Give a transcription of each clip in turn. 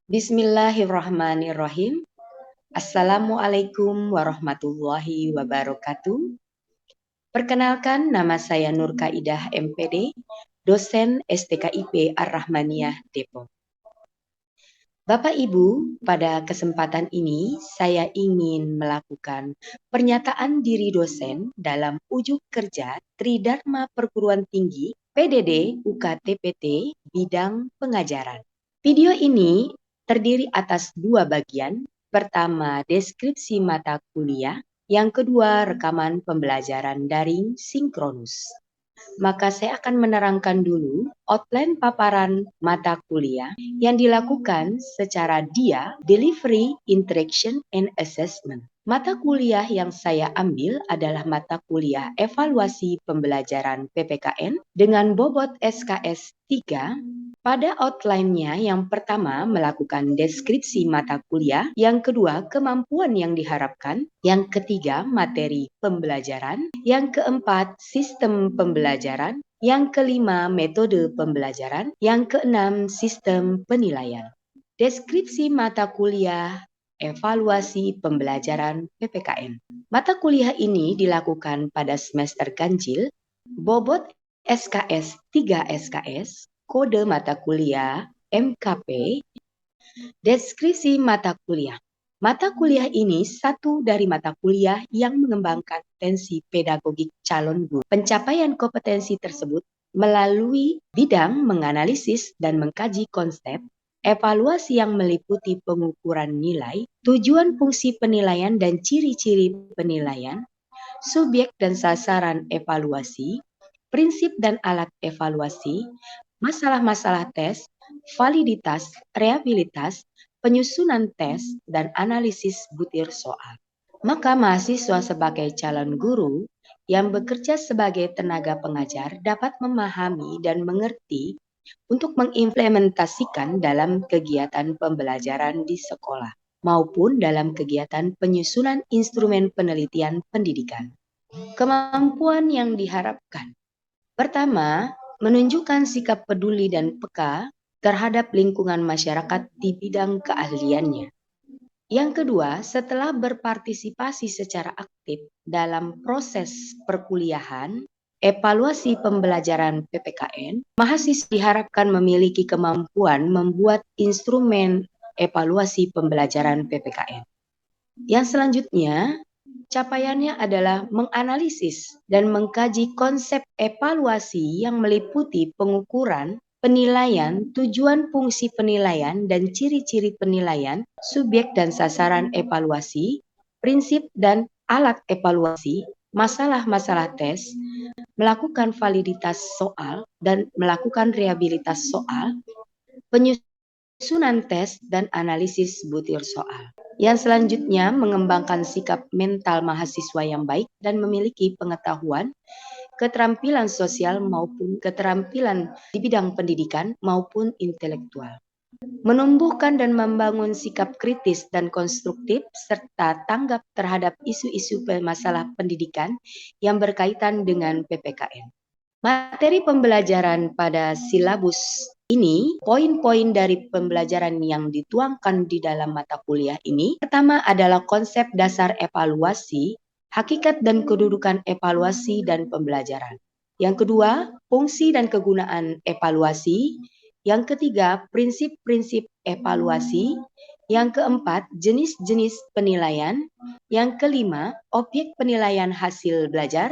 Bismillahirrahmanirrahim. Assalamualaikum warahmatullahi wabarakatuh. Perkenalkan, nama saya Nur Kaidah MPD, dosen STKIP Ar-Rahmaniyah Depok. Bapak Ibu, pada kesempatan ini saya ingin melakukan pernyataan diri dosen dalam ujuk kerja Tridharma Perguruan Tinggi PDD UKTPT bidang pengajaran. Video ini terdiri atas dua bagian. Pertama, deskripsi mata kuliah. Yang kedua, rekaman pembelajaran daring sinkronus. Maka saya akan menerangkan dulu outline paparan mata kuliah yang dilakukan secara delivery, interaction, and assessment. Mata kuliah yang saya ambil adalah mata kuliah evaluasi pembelajaran PPKN dengan bobot SKS 3. Pada outline-nya, yang pertama melakukan deskripsi mata kuliah, yang kedua kemampuan yang diharapkan, yang ketiga materi pembelajaran, yang keempat sistem pembelajaran, yang kelima metode pembelajaran, yang keenam sistem penilaian. Deskripsi mata kuliah evaluasi pembelajaran PPKN. Mata kuliah ini dilakukan pada semester ganjil, bobot SKS 3 SKS, kode mata kuliah MKP, deskripsi mata kuliah. Mata kuliah ini satu dari mata kuliah yang mengembangkan potensi pedagogik calon guru. Pencapaian kompetensi tersebut melalui bidang menganalisis dan mengkaji konsep, evaluasi yang meliputi pengukuran nilai, tujuan fungsi penilaian dan ciri-ciri penilaian, subjek dan sasaran evaluasi, prinsip dan alat evaluasi, masalah-masalah tes, validitas, reliabilitas, penyusunan tes, dan analisis butir soal. Maka mahasiswa sebagai calon guru yang bekerja sebagai tenaga pengajar dapat memahami dan mengerti untuk mengimplementasikan dalam kegiatan pembelajaran di sekolah maupun dalam kegiatan penyusunan instrumen penelitian pendidikan. Kemampuan yang diharapkan. Pertama, menunjukkan sikap peduli dan peka terhadap lingkungan masyarakat di bidang keahliannya. Yang kedua, setelah berpartisipasi secara aktif dalam proses perkuliahan, evaluasi pembelajaran PPKN, mahasiswa diharapkan memiliki kemampuan membuat instrumen evaluasi pembelajaran PPKN. Yang selanjutnya, capaiannya adalah menganalisis dan mengkaji konsep evaluasi yang meliputi pengukuran, penilaian, tujuan fungsi penilaian dan ciri-ciri penilaian, subjek dan sasaran evaluasi, prinsip dan alat evaluasi, masalah-masalah tes, melakukan validitas soal dan melakukan reliabilitas soal, penyusunan tes dan analisis butir soal. Yang selanjutnya, mengembangkan sikap mental mahasiswa yang baik dan memiliki pengetahuan, keterampilan sosial maupun keterampilan di bidang pendidikan maupun intelektual. Menumbuhkan dan membangun sikap kritis dan konstruktif serta tanggap terhadap isu-isu masalah pendidikan yang berkaitan dengan PPKN. Materi pembelajaran pada silabus ini, poin-poin dari pembelajaran yang dituangkan di dalam mata kuliah ini, pertama adalah konsep dasar evaluasi, hakikat dan kedudukan evaluasi dan pembelajaran. Yang kedua, fungsi dan kegunaan evaluasi. Yang ketiga, prinsip-prinsip evaluasi. Yang keempat, jenis-jenis penilaian. Yang kelima, objek penilaian hasil belajar.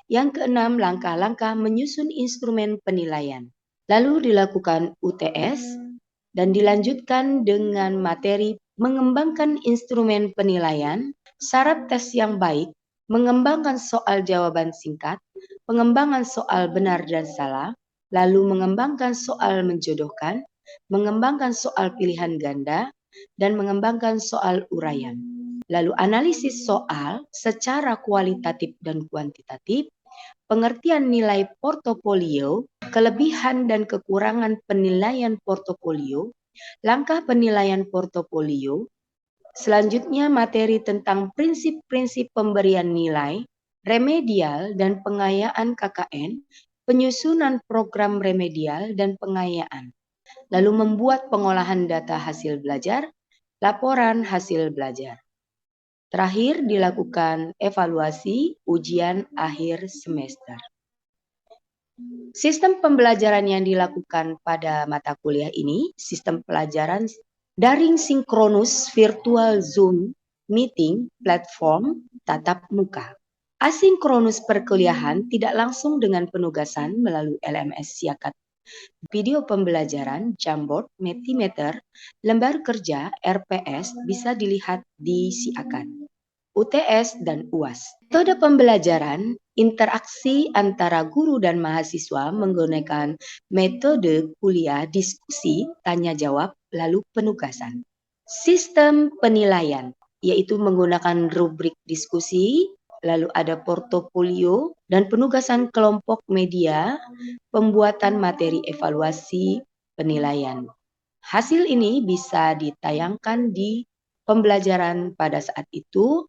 Yang keenam, langkah-langkah menyusun instrumen penilaian. Lalu dilakukan UTS dan dilanjutkan dengan materi mengembangkan instrumen penilaian, syarat tes yang baik, mengembangkan soal jawaban singkat, pengembangan soal benar dan salah, lalu mengembangkan soal menjodohkan, mengembangkan soal pilihan ganda, dan mengembangkan soal uraian. Lalu analisis soal secara kualitatif dan kuantitatif, pengertian nilai portofolio, kelebihan dan kekurangan penilaian portofolio, langkah penilaian portofolio, selanjutnya materi tentang prinsip-prinsip pemberian nilai, remedial dan pengayaan KKN, penyusunan program remedial dan pengayaan. lalu membuat pengolahan data hasil belajar, laporan hasil belajar. Terakhir, dilakukan evaluasi ujian akhir semester. Sistem pembelajaran yang dilakukan pada mata kuliah ini, sistem pelajaran daring sinkronus virtual Zoom meeting platform tatap muka. Asinkronus perkuliahan tidak langsung dengan penugasan melalui LMS Siakat. Video pembelajaran, Jamboard, Mentimeter, lembar kerja, RPS bisa dilihat di Siakan. UTS dan UAS. Metode pembelajaran interaksi antara guru dan mahasiswa menggunakan metode kuliah diskusi, tanya jawab, lalu penugasan. Sistem penilaian, yaitu menggunakan rubrik diskusi, lalu ada portofolio dan penugasan kelompok media, pembuatan materi evaluasi penilaian. Hasil ini bisa ditayangkan di pembelajaran pada saat itu,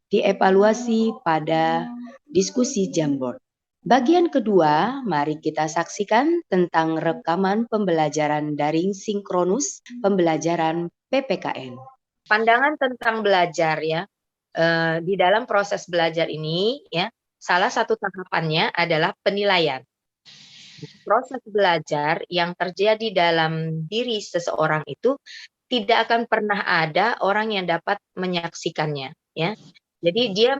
dievaluasi pada diskusi Jamboard. Bagian kedua, mari kita saksikan tentang rekaman pembelajaran daring sinkronus pembelajaran PPKN. Pandangan tentang belajar ya, di dalam proses belajar ini ya, salah satu tahapannya adalah penilaian. Proses belajar yang terjadi dalam diri seseorang itu tidak akan pernah ada orang yang dapat menyaksikannya ya. Jadi dia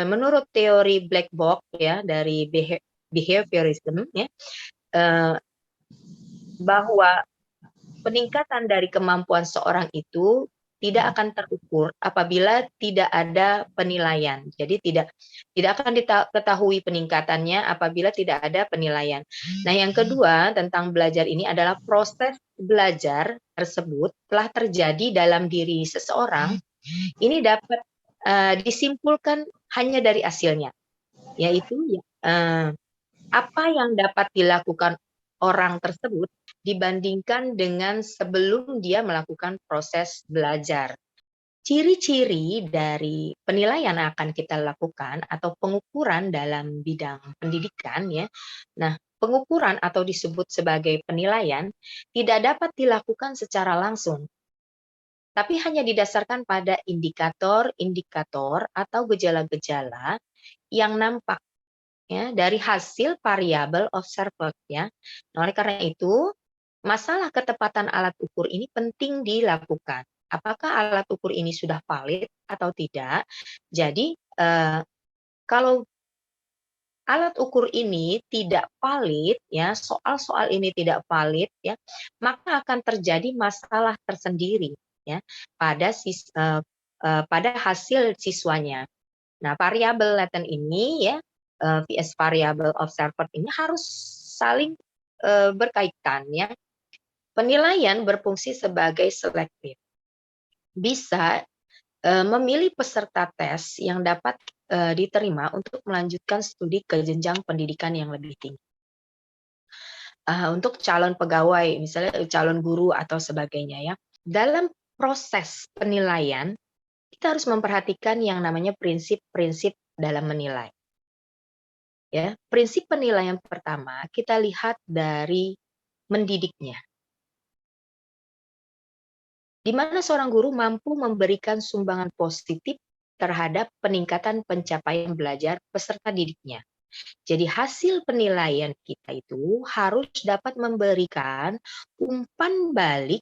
menurut teori black box ya dari behaviorism ya, bahwa peningkatan dari kemampuan seorang itu tidak akan terukur apabila tidak ada penilaian. Jadi tidak akan diketahui peningkatannya apabila tidak ada penilaian. Nah, yang kedua tentang belajar ini adalah proses belajar tersebut telah terjadi dalam diri seseorang. Ini dapat disimpulkan hanya dari hasilnya, yaitu apa yang dapat dilakukan orang tersebut dibandingkan dengan sebelum dia melakukan proses belajar. Ciri-ciri dari penilaian yang akan kita lakukan atau pengukuran dalam bidang pendidikan ya. Nah, pengukuran atau disebut sebagai penilaian tidak dapat dilakukan secara langsung, tapi hanya didasarkan pada indikator-indikator atau gejala-gejala yang nampak ya dari hasil variabel observed ya. Nah, oleh karena itu, masalah ketepatan alat ukur ini penting dilakukan. Apakah alat ukur ini sudah valid atau tidak? Jadi, kalau alat ukur ini tidak valid ya, soal-soal ini tidak valid ya, maka akan terjadi masalah tersendiri ya pada hasil siswanya. Nah, variabel laten ini ya, vs variabel observed ini harus saling berkaitan ya. Penilaian berfungsi sebagai selektif. Bisa memilih peserta tes yang dapat diterima untuk melanjutkan studi ke jenjang pendidikan yang lebih tinggi. Untuk calon pegawai, misalnya calon guru atau sebagainya ya. Dalam proses penilaian, kita harus memperhatikan yang namanya prinsip-prinsip dalam menilai. Ya, prinsip penilaian pertama kita lihat dari mendidiknya. Di mana seorang guru mampu memberikan sumbangan positif terhadap peningkatan pencapaian belajar peserta didiknya. Jadi hasil penilaian kita itu harus dapat memberikan umpan balik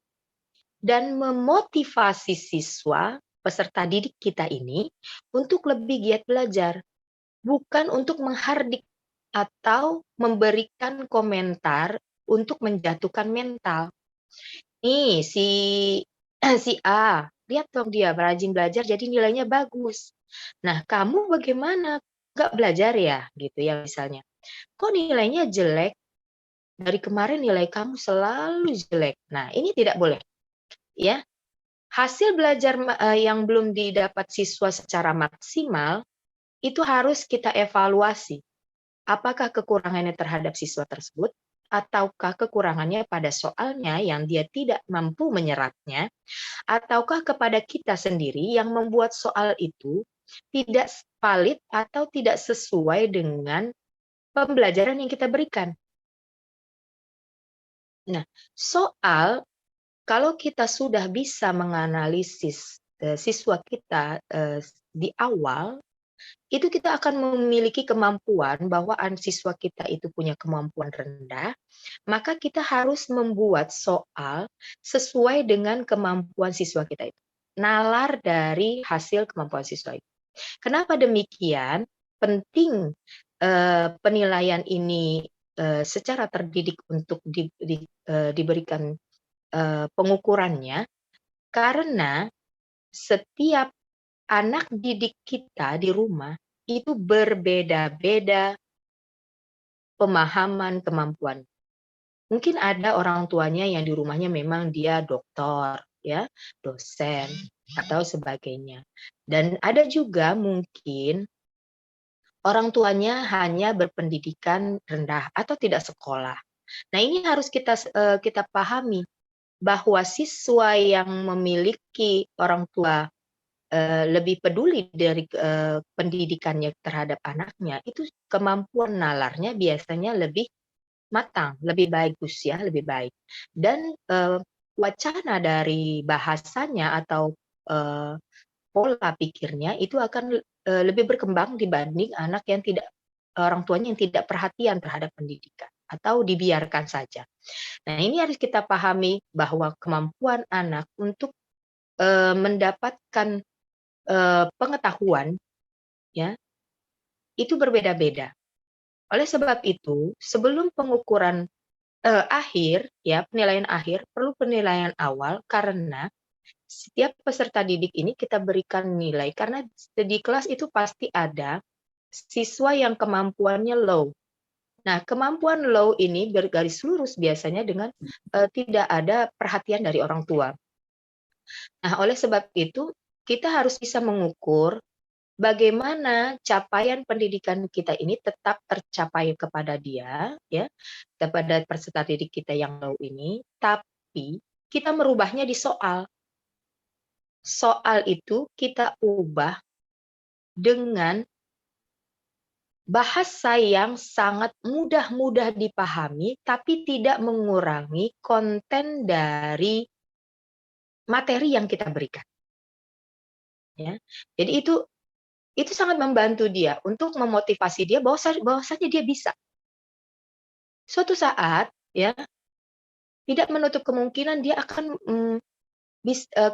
dan memotivasi siswa peserta didik kita ini untuk lebih giat belajar. Bukan untuk menghardik atau memberikan komentar untuk menjatuhkan mental. Nih si A, lihat dong dia rajin belajar jadi nilainya bagus. Nah, kamu bagaimana? Nggak belajar ya? Gitu ya misalnya. Kok nilainya jelek? Dari kemarin nilai kamu selalu jelek. Nah, ini tidak boleh. Ya, hasil belajar yang belum didapat siswa secara maksimal itu harus kita evaluasi. Apakah kekurangannya terhadap siswa tersebut, ataukah kekurangannya pada soalnya yang dia tidak mampu menyerapnya, ataukah kepada kita sendiri yang membuat soal itu tidak valid atau tidak sesuai dengan pembelajaran yang kita berikan. Nah, soal kalau kita sudah bisa menganalisis siswa kita di awal, itu kita akan memiliki kemampuan bahwa siswa kita itu punya kemampuan rendah, maka kita harus membuat soal sesuai dengan kemampuan siswa kita itu. Nalar dari hasil kemampuan siswa itu. Kenapa demikian? Penting penilaian ini secara terdidik untuk diberikan pengukurannya, karena setiap anak didik kita di rumah itu berbeda-beda pemahaman kemampuan. Mungkin ada orang tuanya yang di rumahnya memang dia doktor, ya, dosen atau sebagainya. Dan ada juga mungkin orang tuanya hanya berpendidikan rendah atau tidak sekolah. Nah, ini harus kita pahami bahwa siswa yang memiliki orang tua lebih peduli dari pendidikannya terhadap anaknya, itu kemampuan nalarnya biasanya lebih matang, lebih bagus ya, lebih baik. Dan wacana dari bahasanya atau pola pikirnya itu akan lebih berkembang dibanding anak yang orang tuanya yang tidak perhatian terhadap pendidikan atau dibiarkan saja. Nah, ini harus kita pahami bahwa kemampuan anak untuk mendapatkan pengetahuan ya, itu berbeda-beda. Oleh sebab itu, sebelum pengukuran akhir ya, penilaian akhir, perlu penilaian awal karena setiap peserta didik ini kita berikan nilai karena di kelas itu pasti ada siswa yang kemampuannya low. Nah, kemampuan low ini bergaris lurus biasanya dengan tidak ada perhatian dari orang tua. Nah, oleh sebab itu kita harus bisa mengukur bagaimana capaian pendidikan kita ini tetap tercapai kepada dia, ya, kepada peserta didik kita yang low ini, tapi kita merubahnya di soal. Soal itu kita ubah dengan bahasa yang sangat mudah dipahami, tapi tidak mengurangi konten dari materi yang kita berikan. Ya, jadi itu sangat membantu dia untuk memotivasi dia bahwasanya dia bisa. Suatu saat, ya, tidak menutup kemungkinan dia akan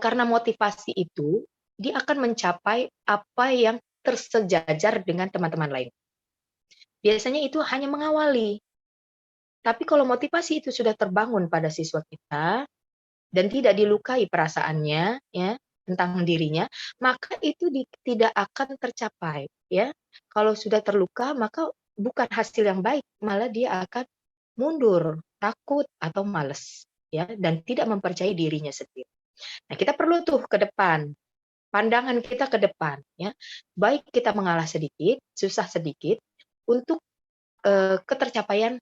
karena motivasi itu, dia akan mencapai apa yang tersejajar dengan teman-teman lain. Biasanya itu hanya mengawali. Tapi kalau motivasi itu sudah terbangun pada siswa kita dan tidak dilukai perasaannya ya tentang dirinya, maka itu tidak akan tercapai ya. Kalau sudah terluka maka bukan hasil yang baik, malah dia akan mundur, takut atau malas ya dan tidak mempercayai dirinya sendiri. Nah, kita perlu tuh ke depan, pandangan kita ke depan ya. Baik kita mengalah sedikit, susah sedikit untuk ketercapaian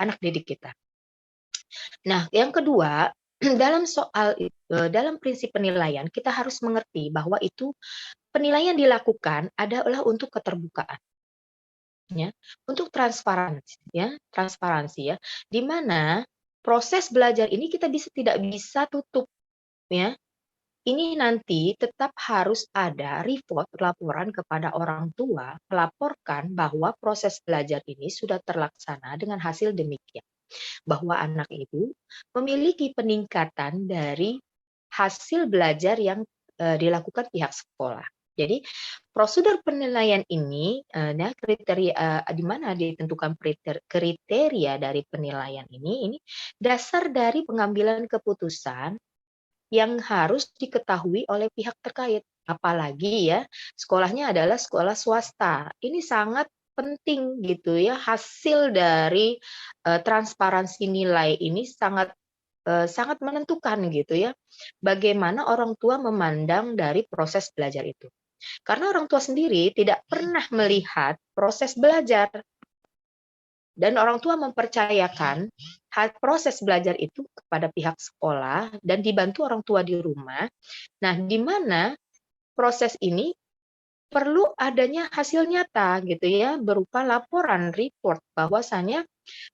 anak didik kita. Nah, yang kedua, dalam prinsip penilaian kita harus mengerti bahwa itu penilaian dilakukan adalah untuk keterbukaan, ya, untuk transparansi ya, di mana proses belajar ini kita tidak bisa tutup, ya. Ini nanti tetap harus ada report, laporan kepada orang tua, melaporkan bahwa proses belajar ini sudah terlaksana dengan hasil demikian. Bahwa anak itu memiliki peningkatan dari hasil belajar yang dilakukan pihak sekolah. Jadi prosedur penilaian ini, kriteria di mana ditentukan kriteria dari penilaian ini dasar dari pengambilan keputusan yang harus diketahui oleh pihak terkait. Apalagi ya, sekolahnya adalah sekolah swasta. Ini sangat penting gitu ya, hasil dari transparansi nilai ini sangat menentukan gitu ya, bagaimana orang tua memandang dari proses belajar itu. Karena orang tua sendiri tidak pernah melihat proses belajar. Dan orang tua mempercayakan proses belajar itu kepada pihak sekolah dan dibantu orang tua di rumah. Nah, di mana proses ini perlu adanya hasil nyata gitu ya, berupa laporan report bahwasanya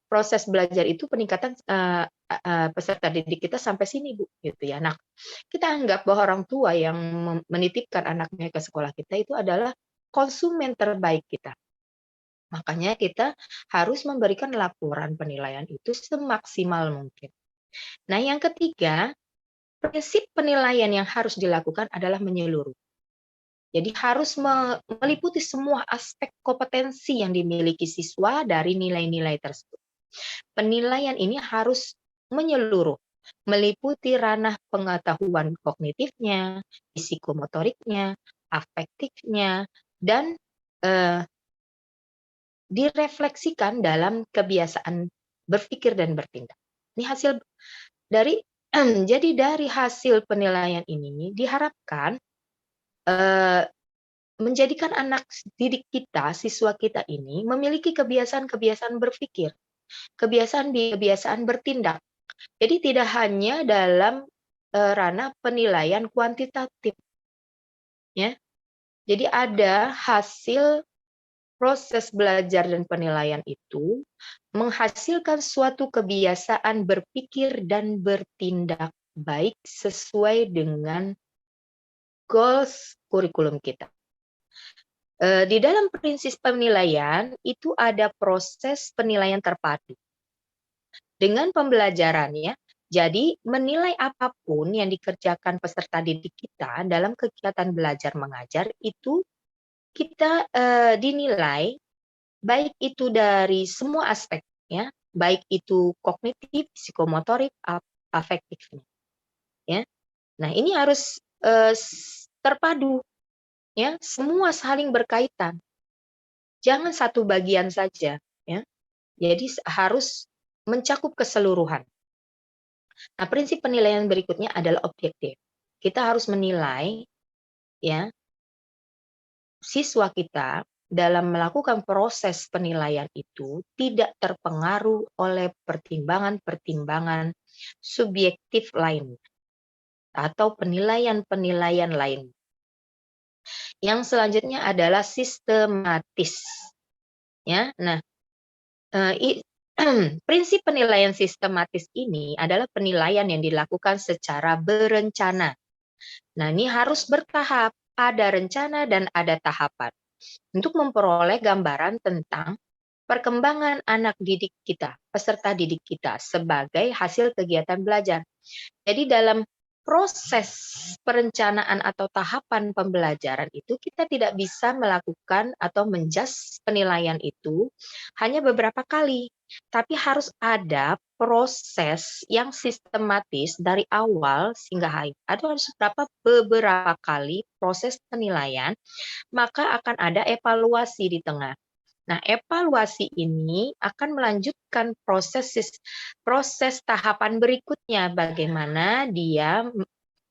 proses belajar itu peningkatan peserta didik kita sampai sini Bu, gitu ya. Nah, kita anggap bahwa orang tua yang menitipkan anaknya ke sekolah kita itu adalah konsumen terbaik kita. Makanya kita harus memberikan laporan penilaian itu semaksimal mungkin. Nah, yang ketiga, prinsip penilaian yang harus dilakukan adalah menyeluruh. Jadi harus meliputi semua aspek kompetensi yang dimiliki siswa dari nilai-nilai tersebut. Penilaian ini harus menyeluruh, meliputi ranah pengetahuan kognitifnya, psikomotoriknya, afektifnya, dan direfleksikan dalam kebiasaan berpikir dan bertindak. Ini hasil dari jadi dari hasil penilaian ini diharapkan menjadikan anak didik kita, siswa kita ini memiliki kebiasaan-kebiasaan berpikir, kebiasaan bertindak. Jadi tidak hanya dalam ranah penilaian kuantitatif, ya. Jadi ada hasil proses belajar dan penilaian itu menghasilkan suatu kebiasaan berpikir dan bertindak baik sesuai dengan goals kurikulum kita. Di dalam prinsip penilaian itu ada proses penilaian terpadu dengan pembelajarannya. Jadi menilai apapun yang dikerjakan peserta didik kita dalam kegiatan belajar mengajar itu kita dinilai baik itu dari semua aspek, ya, baik itu kognitif, psikomotorik, afektifnya, ya. Nah, ini harus terpadu, ya, semua saling berkaitan. Jangan satu bagian saja, ya. Jadi harus mencakup keseluruhan. Nah, prinsip penilaian berikutnya adalah objektif. Kita harus menilai, ya, siswa kita dalam melakukan proses penilaian itu tidak terpengaruh oleh pertimbangan-pertimbangan subjektif lain atau penilaian-penilaian lain. Yang selanjutnya adalah sistematis. Ya, nah, prinsip penilaian sistematis ini adalah penilaian yang dilakukan secara berencana. Nah, ini harus bertahap, ada rencana dan ada tahapan untuk memperoleh gambaran tentang perkembangan anak didik kita, peserta didik kita sebagai hasil kegiatan belajar. Jadi dalam proses perencanaan atau tahapan pembelajaran itu kita tidak bisa melakukan atau menjudge penilaian itu hanya beberapa kali, tapi harus ada proses yang sistematis dari awal sehingga akhir. Harus beberapa kali proses penilaian, maka akan ada evaluasi di tengah. Nah, evaluasi ini akan melanjutkan proses tahapan berikutnya, bagaimana dia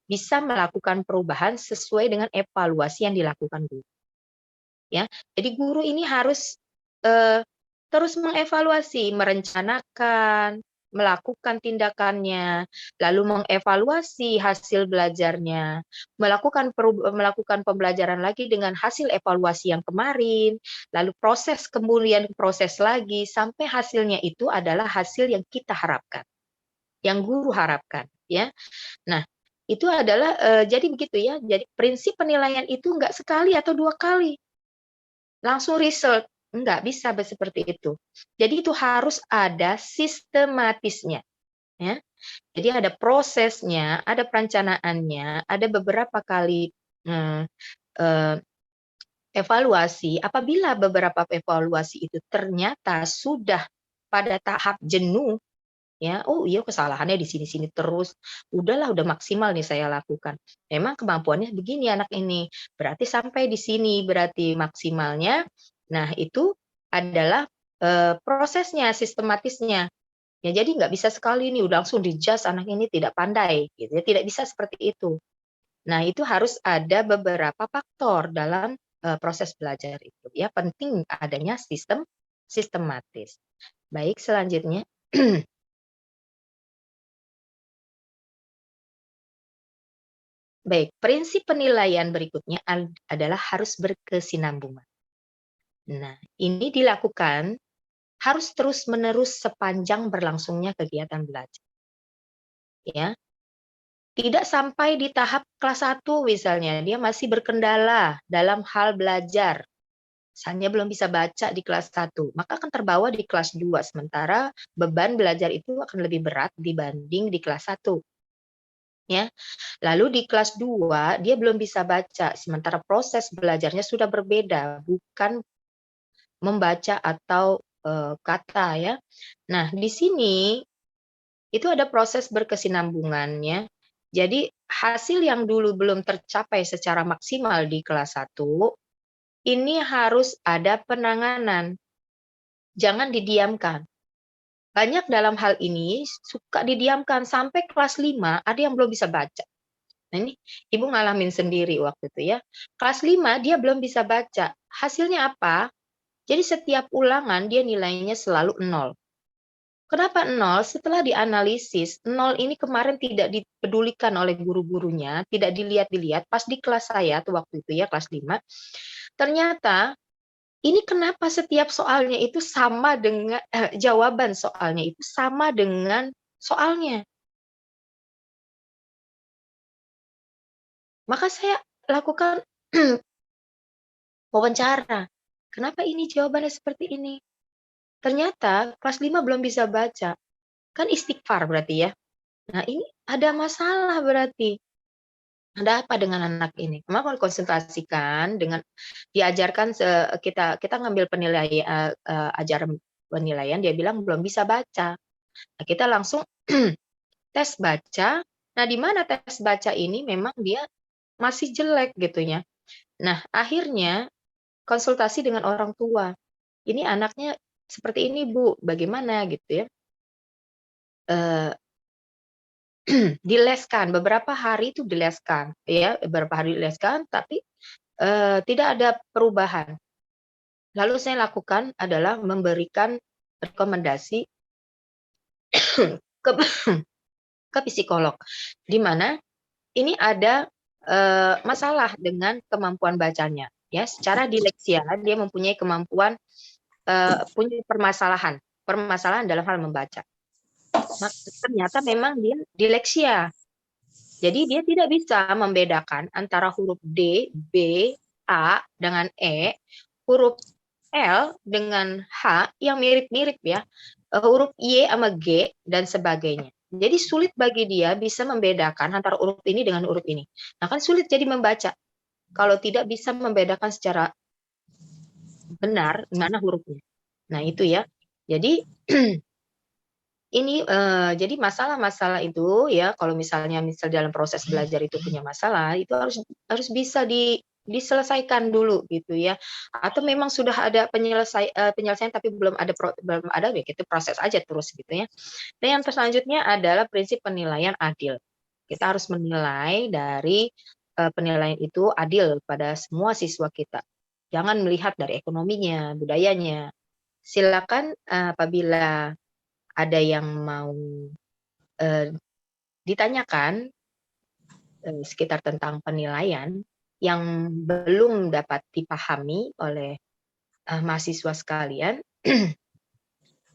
bisa melakukan perubahan sesuai dengan evaluasi yang dilakukan guru. Ya, jadi guru ini harus terus mengevaluasi, merencanakan, melakukan tindakannya, lalu mengevaluasi hasil belajarnya, melakukan pembelajaran lagi dengan hasil evaluasi yang kemarin, lalu kemudian proses lagi sampai hasilnya itu adalah hasil yang kita harapkan, yang guru harapkan, ya. Nah, itu adalah jadi begitu ya. Jadi prinsip penilaian itu enggak sekali atau 2 kali langsung result. Enggak bisa seperti itu. Jadi itu harus ada sistematisnya, ya. Jadi ada prosesnya, ada perencanaannya, ada beberapa kali evaluasi. Apabila beberapa evaluasi itu ternyata sudah pada tahap jenuh, ya, oh iya kesalahannya di sini-sini terus, udahlah udah maksimal nih saya lakukan. Memang kemampuannya begini anak ini, berarti sampai di sini berarti maksimalnya. Nah, itu adalah prosesnya, sistematisnya. Ya, jadi nggak bisa sekali nih udah langsung di-judge anak ini tidak pandai, gitu ya, tidak bisa seperti itu. Nah, itu harus ada beberapa faktor dalam proses belajar itu. Ya, penting adanya sistematis. Baik, selanjutnya. Nah, Baik, prinsip penilaian berikutnya adalah harus berkesinambungan. Nah, ini dilakukan harus terus-menerus sepanjang berlangsungnya kegiatan belajar. Ya, tidak sampai di tahap kelas 1 misalnya, dia masih berkendala dalam hal belajar. Misalnya belum bisa baca di kelas 1, maka akan terbawa di kelas 2, sementara beban belajar itu akan lebih berat dibanding di kelas 1. Ya. Lalu di kelas 2 dia belum bisa baca, sementara proses belajarnya sudah berbeda, bukan membaca atau, kata ya. Nah, di sini itu ada proses berkesinambungannya. Jadi hasil yang dulu belum tercapai secara maksimal di kelas 1, ini harus ada penanganan, jangan didiamkan. Banyak dalam hal ini suka didiamkan sampai kelas 5 ada yang belum bisa baca. Nah ini Ibu ngalamin sendiri waktu itu ya. Kelas 5 dia belum bisa baca. Hasilnya apa? Jadi setiap ulangan dia nilainya selalu 0. Kenapa 0? Setelah dianalisis, 0 ini kemarin tidak dipedulikan oleh guru-gurunya, tidak dilihat-dilihat, pas di kelas saya tuh waktu itu ya, kelas 5, ternyata ini kenapa setiap soalnya itu sama dengan jawaban soalnya itu sama dengan soalnya. Maka saya lakukan wawancara. Kenapa ini jawabannya seperti ini? Ternyata kelas 5 belum bisa baca. Kan istighfar berarti ya. Nah, ini ada masalah berarti. Ada apa dengan anak ini? Maka kalau konsultasikan dengan diajarkan kita ngambil penilaian ajaran penilaian, dia bilang belum bisa baca. Nah, kita langsung tes baca. Nah, di mana tes baca ini memang dia masih jelek gitu ya. Nah, akhirnya konsultasi dengan orang tua. Ini anaknya seperti ini, Bu, bagaimana gitu ya. Dileskan, beberapa hari itu dileskan, ya, beberapa hari dileskan, tapi tidak ada perubahan. Lalu saya lakukan adalah memberikan rekomendasi ke ke psikolog, di mana ini ada masalah dengan kemampuan bacanya, ya. Secara dileksia dia mempunyai kemampuan punya permasalahan dalam hal membaca. Nah, ternyata memang dia dileksia. Jadi dia tidak bisa membedakan antara huruf D, B, A dengan E, huruf L dengan H yang mirip-mirip ya, huruf Y sama G dan sebagainya. Jadi sulit bagi dia bisa membedakan antara huruf ini dengan huruf ini. Nah kan sulit jadi membaca kalau tidak bisa membedakan secara benar mana hurufnya. Nah itu ya. Jadi ini jadi masalah-masalah itu ya kalau misalnya dalam proses belajar itu punya masalah, itu harus bisa diselesaikan dulu gitu ya. Atau memang sudah ada penyelesaian tapi belum ada ya kita proses aja terus gitu ya. Dan yang selanjutnya adalah prinsip penilaian adil. Kita harus menilai dari penilaian itu adil pada semua siswa kita. Jangan melihat dari ekonominya, budayanya. Silakan apabila ada yang mau ditanyakan sekitar tentang penilaian yang belum dapat dipahami oleh mahasiswa sekalian,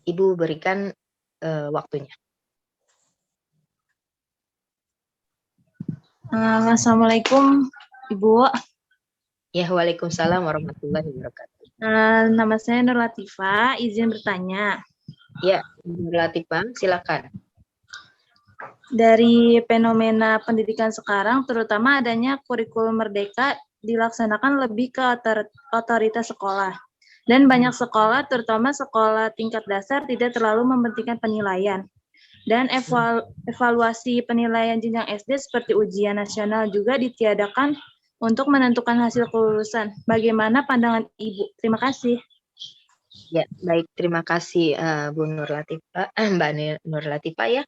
Ibu berikan waktunya. Assalamualaikum, Ibu. Ya, waalaikumsalam warahmatullahi wabarakatuh. Nama saya Nur Latifah, izin bertanya. Ya, Nur Latifah, silakan. Dari fenomena pendidikan sekarang, terutama adanya kurikulum merdeka dilaksanakan lebih ke otoritas sekolah. Dan banyak sekolah, terutama sekolah tingkat dasar, tidak terlalu mementingkan penilaian. Dan evaluasi penilaian jenjang SD seperti ujian nasional juga ditiadakan untuk menentukan hasil kelulusan. Bagaimana pandangan Ibu? Terima kasih. Ya, baik. Terima kasih Bu Nur Latifah, Mbak Nur Latifah ya.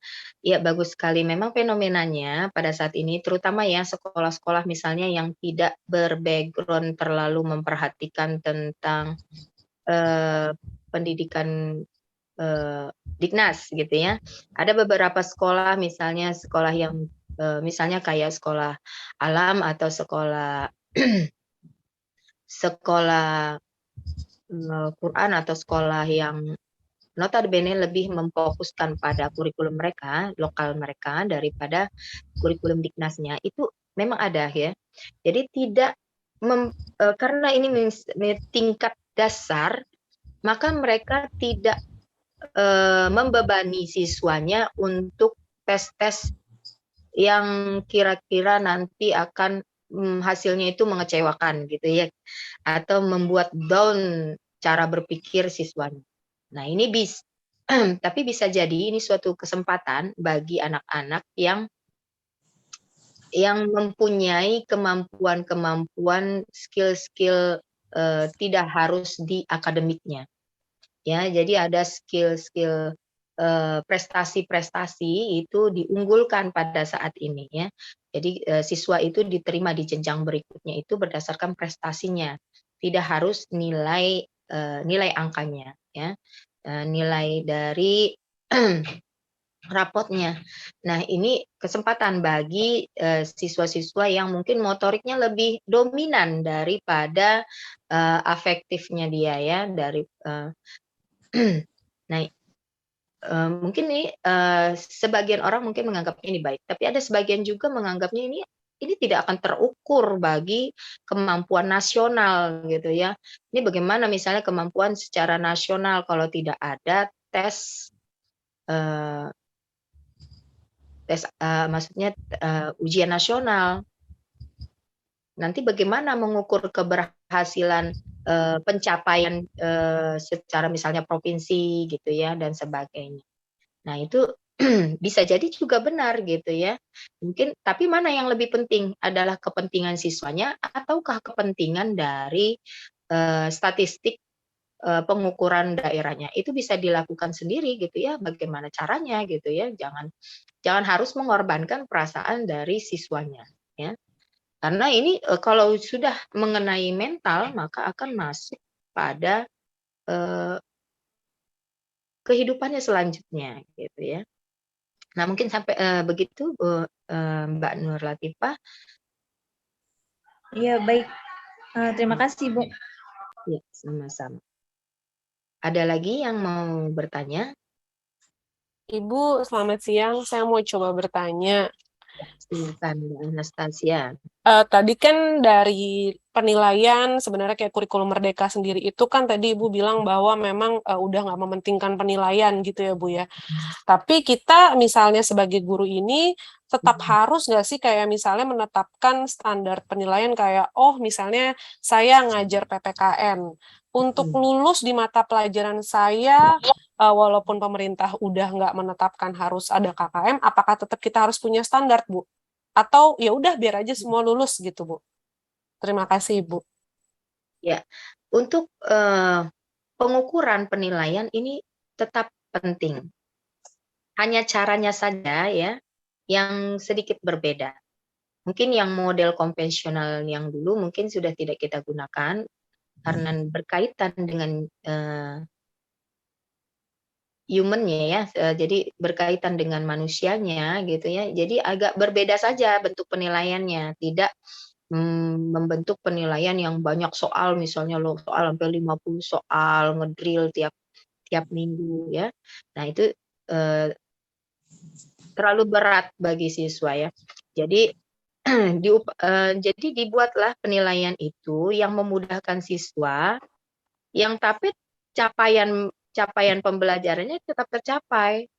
Ya, bagus sekali. Memang fenomenanya pada saat ini, terutama ya sekolah-sekolah misalnya yang tidak berbackground terlalu memperhatikan tentang pendidikan Dignas gitu ya. Ada beberapa sekolah misalnya sekolah yang misalnya kayak sekolah alam atau sekolah sekolah Quran atau sekolah yang notabene lebih memfokuskan pada kurikulum mereka, lokal mereka daripada kurikulum Diknasnya, itu memang ada ya. Jadi tidak karena ini tingkat dasar, maka mereka tidak membebani siswanya untuk tes-tes yang kira-kira nanti akan hasilnya itu mengecewakan gitu ya, atau membuat down cara berpikir siswanya. Nah, ini tapi bisa jadi ini suatu kesempatan bagi anak-anak yang mempunyai kemampuan-kemampuan, skill-skill tidak harus di akademiknya. Ya, jadi ada skill-skill prestasi-prestasi itu diunggulkan pada saat ini ya. Jadi siswa itu diterima di jenjang berikutnya itu berdasarkan prestasinya, tidak harus nilai angkanya ya. Nilai dari rapotnya. Nah, ini kesempatan bagi siswa-siswa yang mungkin motoriknya lebih dominan daripada afektifnya dia ya, dari nah, mungkin nih sebagian orang mungkin menganggapnya ini baik, tapi ada sebagian juga menganggapnya ini tidak akan terukur bagi kemampuan nasional gitu ya. Ini bagaimana misalnya kemampuan secara nasional kalau tidak ada tes maksudnya ujian nasional. Nanti bagaimana mengukur keberhasilan pencapaian secara misalnya provinsi gitu ya dan sebagainya. Nah, itu bisa jadi juga benar gitu ya. Mungkin tapi mana yang lebih penting? Adalah kepentingan siswanya ataukah kepentingan dari statistik pengukuran daerahnya? Itu bisa dilakukan sendiri gitu ya, bagaimana caranya gitu ya. Jangan harus mengorbankan perasaan dari siswanya ya. Karena ini kalau sudah mengenai mental maka akan masuk pada kehidupannya selanjutnya gitu ya. Nah, mungkin sampai begitu Mbak Nur Latifah. Iya, baik. Terima kasih, Bu. Ya, sama-sama. Ada lagi yang mau bertanya? Ibu, selamat siang. Saya mau coba bertanya. Silakan Mbak Anastasia. Tadi kan dari penilaian sebenarnya kayak kurikulum Merdeka sendiri itu kan tadi Ibu bilang bahwa memang udah nggak mementingkan penilaian gitu ya Bu ya. Tapi kita misalnya sebagai guru ini tetap harus nggak sih kayak misalnya menetapkan standar penilaian kayak misalnya saya ngajar PPKN. Untuk lulus di mata pelajaran saya, walaupun pemerintah udah nggak menetapkan harus ada KKM, apakah tetap kita harus punya standar, Bu? Atau ya udah biar aja semua lulus gitu, Bu? Terima kasih, Bu. Ya, untuk pengukuran penilaian ini tetap penting. Hanya caranya saja ya yang sedikit berbeda. Mungkin yang model konvensional yang dulu mungkin sudah tidak kita gunakan karena berkaitan dengan human-nya ya, jadi berkaitan dengan manusianya gitu ya. Jadi agak berbeda saja bentuk penilaiannya, tidak membentuk penilaian yang banyak soal, misalnya soal sampai 50 soal, ngedrill tiap minggu ya. Nah, itu terlalu berat bagi siswa ya. Jadi jadi dibuatlah penilaian itu yang memudahkan siswa, yang tapi capaian pembelajarannya tetap tercapai.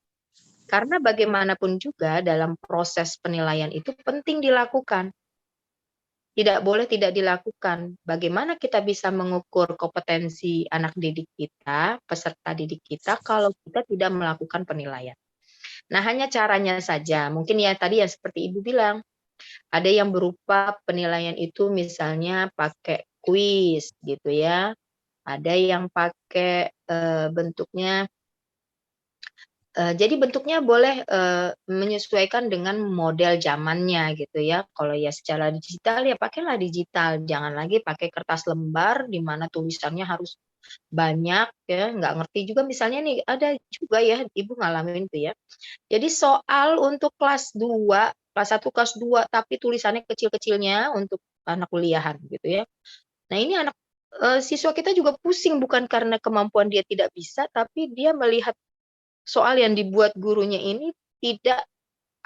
Karena bagaimanapun juga dalam proses penilaian itu penting dilakukan. Tidak boleh tidak dilakukan. Bagaimana kita bisa mengukur kompetensi anak didik kita, peserta didik kita, kalau kita tidak melakukan penilaian. Nah, hanya caranya saja. Mungkin ya tadi yang seperti Ibu bilang, ada yang berupa penilaian itu misalnya pakai kuis gitu ya. Ada yang pakai bentuknya jadi bentuknya boleh menyesuaikan dengan model zamannya gitu ya. Kalau ya secara digital ya pakailah digital, jangan lagi pakai kertas lembar di mana tulisannya harus banyak ya, nggak ngerti juga misalnya nih ada juga ya Ibu ngalamin tuh ya. Jadi soal untuk kelas 2 kelas 1, kelas 2, tapi tulisannya kecil-kecilnya untuk anak kuliahan gitu ya. Nah ini siswa kita juga pusing bukan karena kemampuan dia tidak bisa, tapi dia melihat soal yang dibuat gurunya ini tidak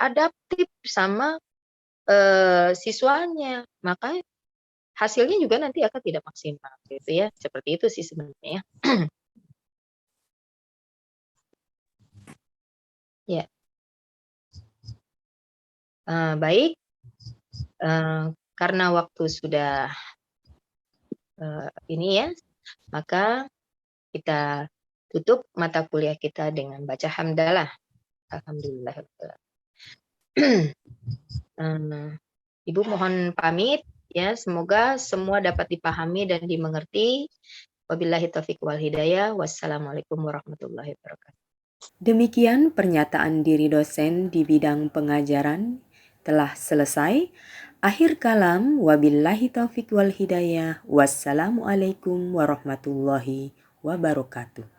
adaptif sama siswanya, maka hasilnya juga nanti akan tidak maksimal gitu ya. Seperti itu sih sebenarnya. Ya. Baik, karena waktu sudah ini ya, maka kita tutup mata kuliah kita dengan baca hamdalah. Alhamdulillah. Ibu mohon pamit ya, semoga semua dapat dipahami dan dimengerti. Wabillahi taufiq wal hidayah. Wassalamualaikum warahmatullahi wabarakatuh. Demikian pernyataan diri dosen di bidang pengajaran telah selesai. Akhir kalam, wabillahi taufiq wal hidayah. Wassalamualaikum warahmatullahi wabarakatuh.